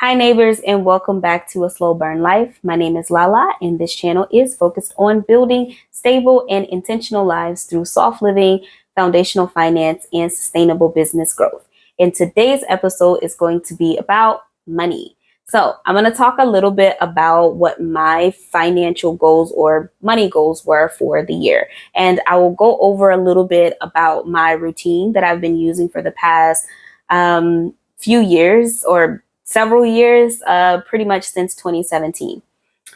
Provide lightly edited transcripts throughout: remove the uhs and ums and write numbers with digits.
Hi neighbors, and welcome back to A Slow Burn Life. My name is Lala, and this channel is focused on building stable and intentional lives through soft living, foundational finance, and sustainable business growth. And today's episode is going to be about money. So I'm going to talk a little bit about what my financial goals or money goals were for the year. And I will go over a little bit about my routine that I've been using for the past few years or several years, pretty much since 2017.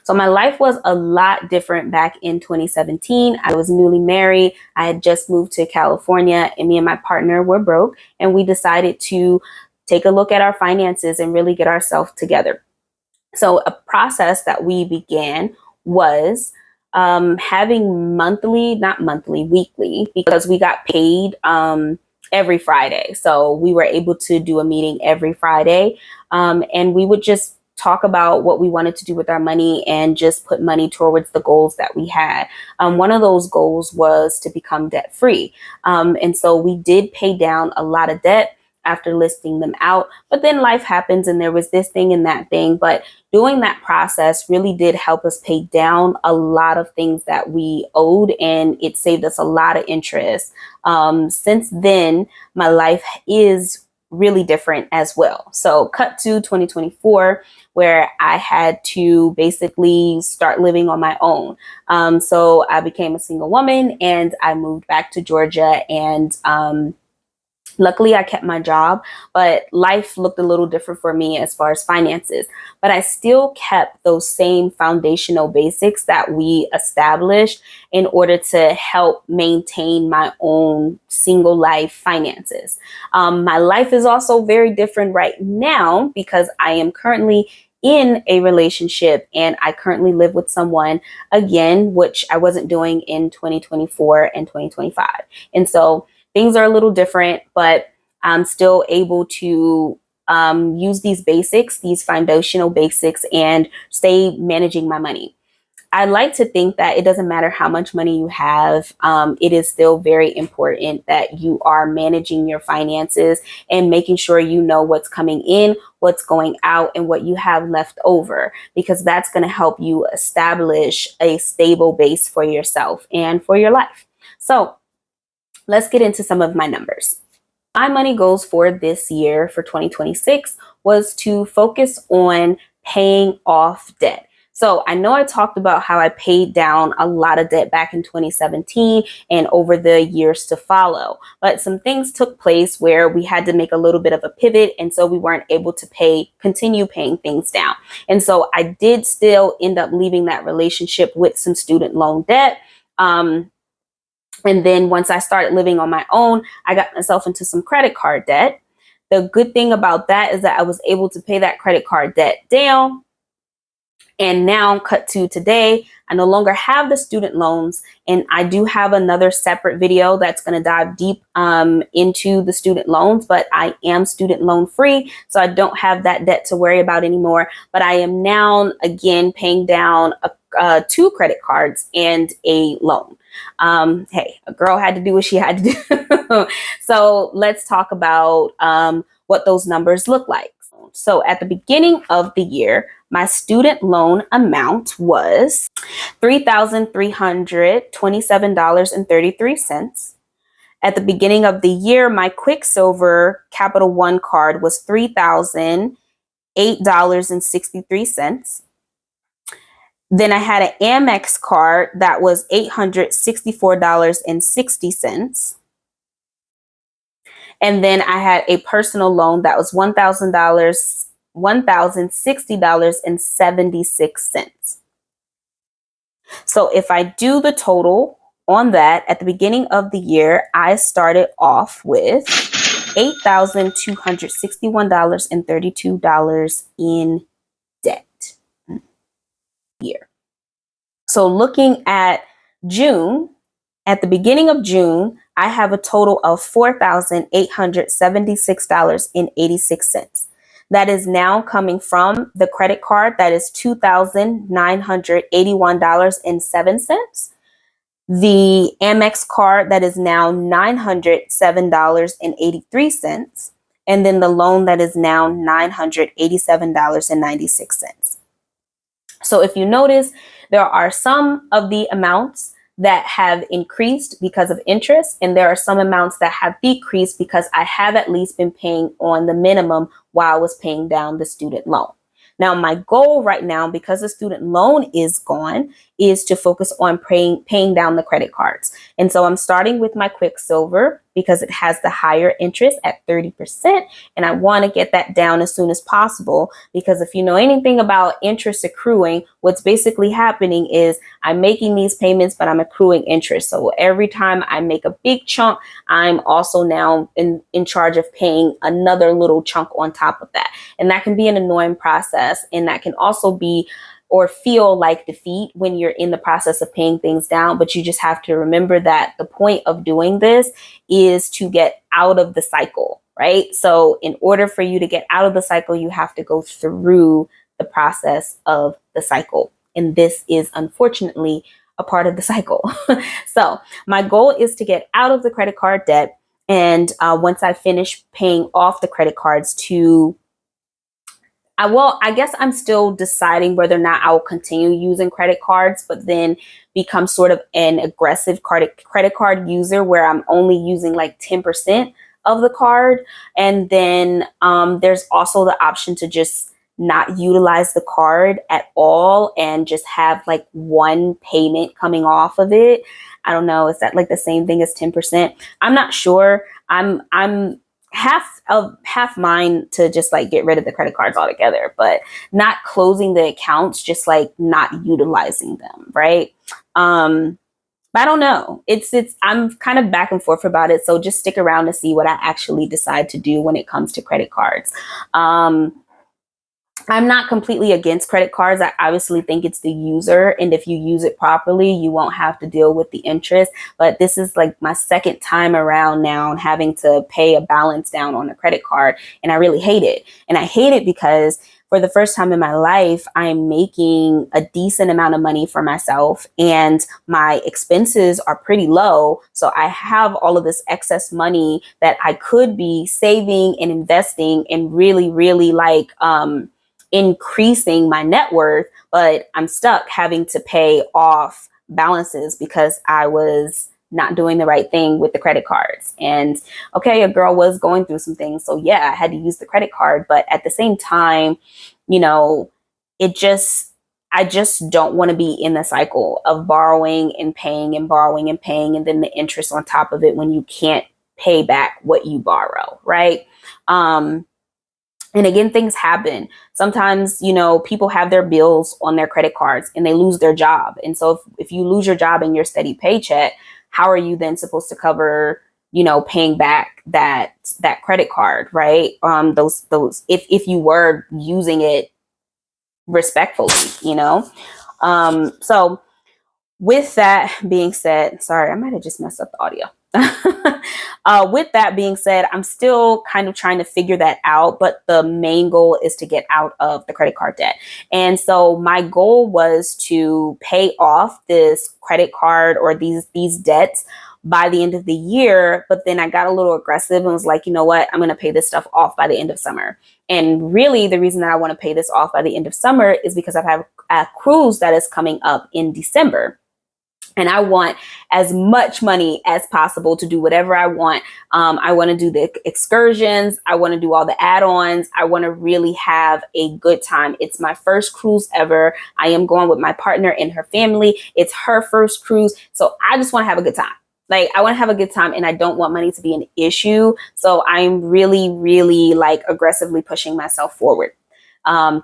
So my life was a lot different back in 2017. I was newly married. I had just moved to California, and me and my partner were broke, and we decided to take a look at our finances and really get ourselves together. So a process that we began was having weekly, because we got paid every Friday. So we were able to do a meeting every Friday, and we would just talk about what we wanted to do with our money and just put money towards the goals that we had. One of those goals was to become debt free. And so we did pay down a lot of debt after listing them out, but then life happens and there was this thing and that thing. But doing that process really did help us pay down a lot of things that we owed, and it saved us a lot of interest. Since then, my life is really different as well. So cut to 2024, where I had to basically start living on my own. So I became a single woman and I moved back to Georgia, and luckily, I kept my job, but life looked a little different for me as far as finances. But I still kept those same foundational basics that we established in order to help maintain my own single life finances. My life is also very different right now because I am currently in a relationship and I currently live with someone again, which I wasn't doing in 2024 and 2025. And so things are a little different, but I'm still able to use these basics, these foundational basics, and stay managing my money. I like to think that it doesn't matter how much money you have. It is still very important that you are managing your finances and making sure you know what's coming in, what's going out, and what you have left over, because that's going to help you establish a stable base for yourself and for your life. So let's get into some of my numbers. My money goals for this year, for 2026, was to focus on paying off debt. So I know I talked about how I paid down a lot of debt back in 2017 and over the years to follow, but some things took place where we had to make a little bit of a pivot, and so we weren't able to continue paying things down. And so I did still end up leaving that relationship with some student loan debt. And then once I started living on my own, I got myself into some credit card debt. The good thing about that is that I was able to pay that credit card debt down. And now, cut to today, I no longer have the student loans, and I do have another separate video that's going to dive deep into the student loans, but I am student loan free, so I don't have that debt to worry about anymore. But I am now again paying down 2 credit cards and a loan. Hey, a girl had to do what she had to do. So let's talk about what those numbers look like. So at the beginning of the year, my student loan amount was $3,327.33. At the beginning of the year, my Quicksilver Capital One card was $3,008.63. Then I had an Amex card that was $864.60. And then I had a personal loan that was $1,060.76. So if I do the total on that, at the beginning of the year, I started off with $8,261.32 in debt. Year. So looking at June, at the beginning of June, I have a total of $4,876.86. That is now coming from the credit card. That is $2,981.07. The Amex card, that is now $907.83. and then the loan that is now $987.96. So if you notice, there are some of the amounts that have increased because of interest, and there are some amounts that have decreased because I have at least been paying on the minimum while I was paying down the student loan. Now, my goal right now, because the student loan is gone, is to focus on paying down the credit cards. And so I'm starting with my Quicksilver because it has the higher interest at 30%. And I want to get that down as soon as possible, because if you know anything about interest accruing, what's basically happening is I'm making these payments, but I'm accruing interest. So every time I make a big chunk, I'm also now in charge of paying another little chunk on top of that. And that can be an annoying process. And that can also be or feel like defeat when you're in the process of paying things down. But you just have to remember that the point of doing this is to get out of the cycle, right? So in order for you to get out of the cycle, you have to go through the process of the cycle. And this is unfortunately a part of the cycle. So my goal is to get out of the credit card debt. And once I finish paying off the credit cards I guess I'm still deciding whether or not I will continue using credit cards, but then become sort of an aggressive credit card user where I'm only using like 10% of the card. And then there's also the option to just not utilize the card at all and just have like one payment coming off of it. I don't know. Is that like the same thing as 10%? I'm not sure. I'm half mine to just like get rid of the credit cards altogether, but not closing the accounts, just like not utilizing them, right? But I don't know. I'm kind of back and forth about it. So just stick around to see what I actually decide to do when it comes to credit cards. I'm not completely against credit cards. I obviously think it's the user. And if you use it properly, you won't have to deal with the interest. But this is like my second time around now having to pay a balance down on a credit card. And I really hate it. And I hate it because for the first time in my life, I'm making a decent amount of money for myself and my expenses are pretty low. So I have all of this excess money that I could be saving and investing and really, really like, increasing my net worth, but I'm stuck having to pay off balances because I was not doing the right thing with the credit cards. And okay, a girl was going through some things. So yeah, I had to use the credit card, but at the same time, you know, I just don't want to be in the cycle of borrowing and paying and borrowing and paying, and then the interest on top of it when you can't pay back what you borrow, right? And again, things happen. Sometimes, people have their bills on their credit cards and they lose their job. And so if you lose your job and your steady paycheck, how are you then supposed to cover, paying back that credit card, right? Those if you were using it respectfully, So with that being said, sorry, I might have just messed up the audio. With that being said, I'm still kind of trying to figure that out, but the main goal is to get out of the credit card debt. And so my goal was to pay off this credit card or these debts by the end of the year. But then I got a little aggressive and was like, you know what, I'm going to pay this stuff off by the end of summer. And really the reason that I want to pay this off by the end of summer is because I have a cruise that is coming up in December. And I want as much money as possible to do whatever I want. I want to do the excursions. I want to do all the add-ons. I want to really have a good time. It's my first cruise ever. I am going with my partner and her family. It's her first cruise. So I just want to have a good time. Like, I want to have a good time and I don't want money to be an issue. So I'm really, really like aggressively pushing myself forward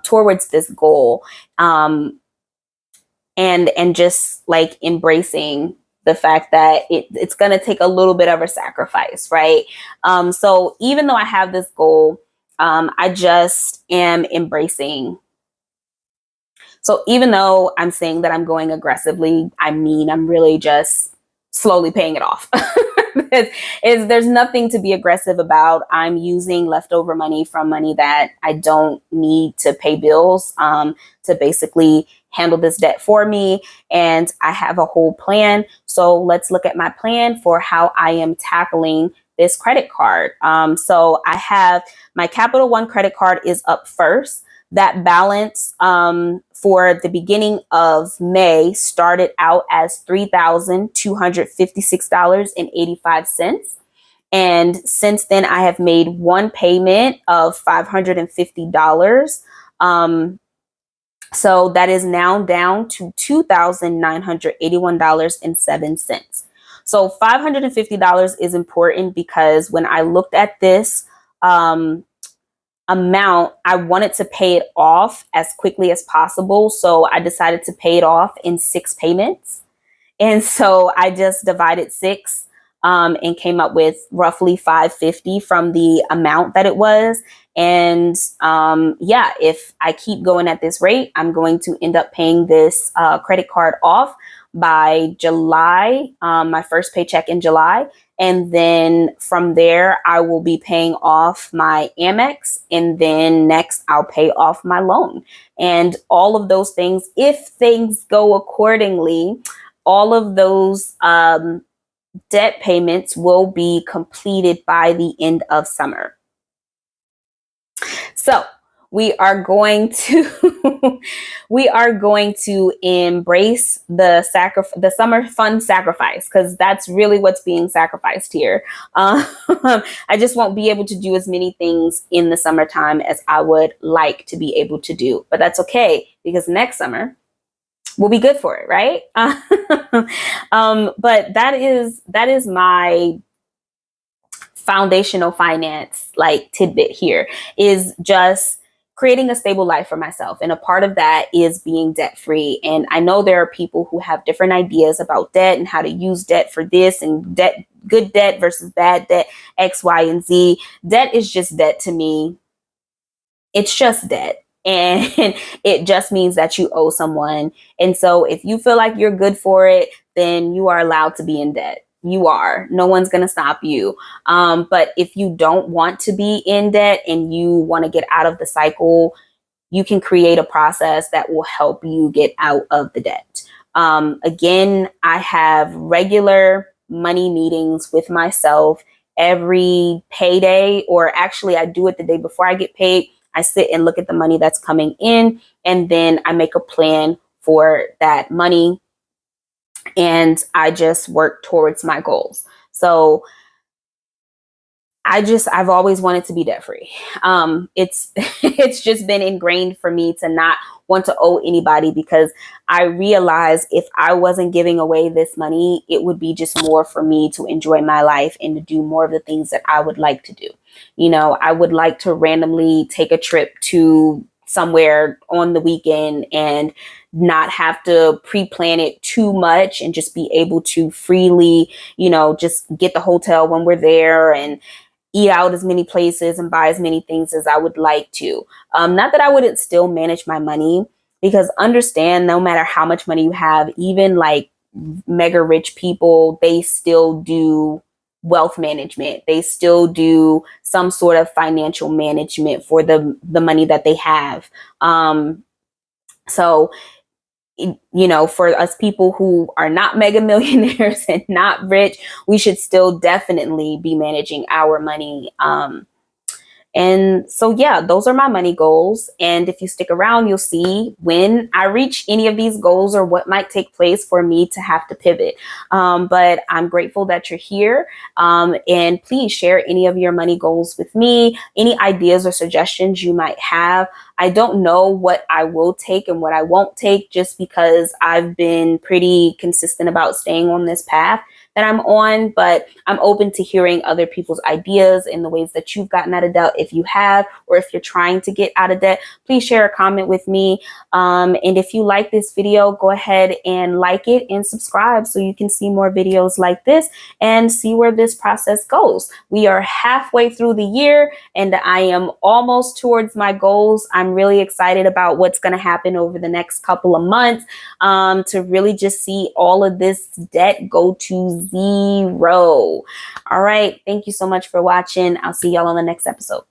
towards this goal. And just like embracing the fact that it's going to take a little bit of a sacrifice, right? So even though I have this goal, I just am embracing. So even though I'm saying that I'm going aggressively, I'm really just slowly paying it off. There's nothing to be aggressive about. I'm using leftover money from money that I don't need to pay bills to basically handle this debt for me. And I have a whole plan. So let's look at my plan for how I am tackling this credit card. So I have my Capital One credit card is up first. That balance for the beginning of May started out as $3,256.85. And since then, I have made one payment of $550. So that is now down to $2,981.07. So $550 is important because when I looked at this amount, I wanted to pay it off as quickly as possible. So I decided to pay it off in 6 payments. And so I just divided 6 and came up with roughly $550 from the amount that it was. And yeah, if I keep going at this rate, I'm going to end up paying this credit card off by July, my first paycheck in July. And then from there, I will be paying off my Amex. And then next, I'll pay off my loan. And all of those things, if things go accordingly, all of those debt payments will be completed by the end of summer. So we are going to embrace the summer fun sacrifice, because that's really what's being sacrificed here. I just won't be able to do as many things in the summertime as I would like to be able to do, but that's okay, because next summer we'll be good for it, right? But that is my foundational finance tidbit here, is just creating a stable life for myself. And a part of that is being debt free. And I know there are people who have different ideas about debt and how to use debt for this, and debt, good debt versus bad debt, X, Y, and Z. Debt is just debt to me. It's just debt. And it just means that you owe someone. And so if you feel like you're good for it, then you are allowed to be in debt. You are. No one's going to stop you. But if you don't want to be in debt and you want to get out of the cycle, you can create a process that will help you get out of the debt. Again, I have regular money meetings with myself every payday, or actually I do it the day before I get paid. I sit and look at the money that's coming in, and then I make a plan for that money, and I just work towards my goals. So I've always wanted to be debt free. It's just been ingrained for me to not want to owe anybody, because I realized if I wasn't giving away this money, it would be just more for me to enjoy my life and to do more of the things that I would like to do. You know, I would like to randomly take a trip to somewhere on the weekend and not have to pre-plan it too much, and just be able to freely, just get the hotel when we're there and eat out as many places and buy as many things as I would like to. Not that I wouldn't still manage my money, because understand, no matter how much money you have, even like mega rich people, they still do wealth management. They still do some sort of financial management for the money that they have. So for us people who are not mega millionaires and not rich, we should still definitely be managing our money. And so, yeah, those are my money goals. And if you stick around, you'll see when I reach any of these goals or what might take place for me to have to pivot. But I'm grateful that you're here. And please share any of your money goals with me, any ideas or suggestions you might have. I don't know what I will take and what I won't take, just because I've been pretty consistent about staying on this path that I'm on, but I'm open to hearing other people's ideas and the ways that you've gotten out of debt. If you have, or if you're trying to get out of debt, please share a comment with me. And if you like this video, go ahead and like it and subscribe so you can see more videos like this and see where this process goes. We are halfway through the year and I am almost towards my goals. I'm really excited about what's going to happen over the next couple of months, to really just see all of this debt go to zero. All right. Thank you so much for watching. I'll see y'all on the next episode.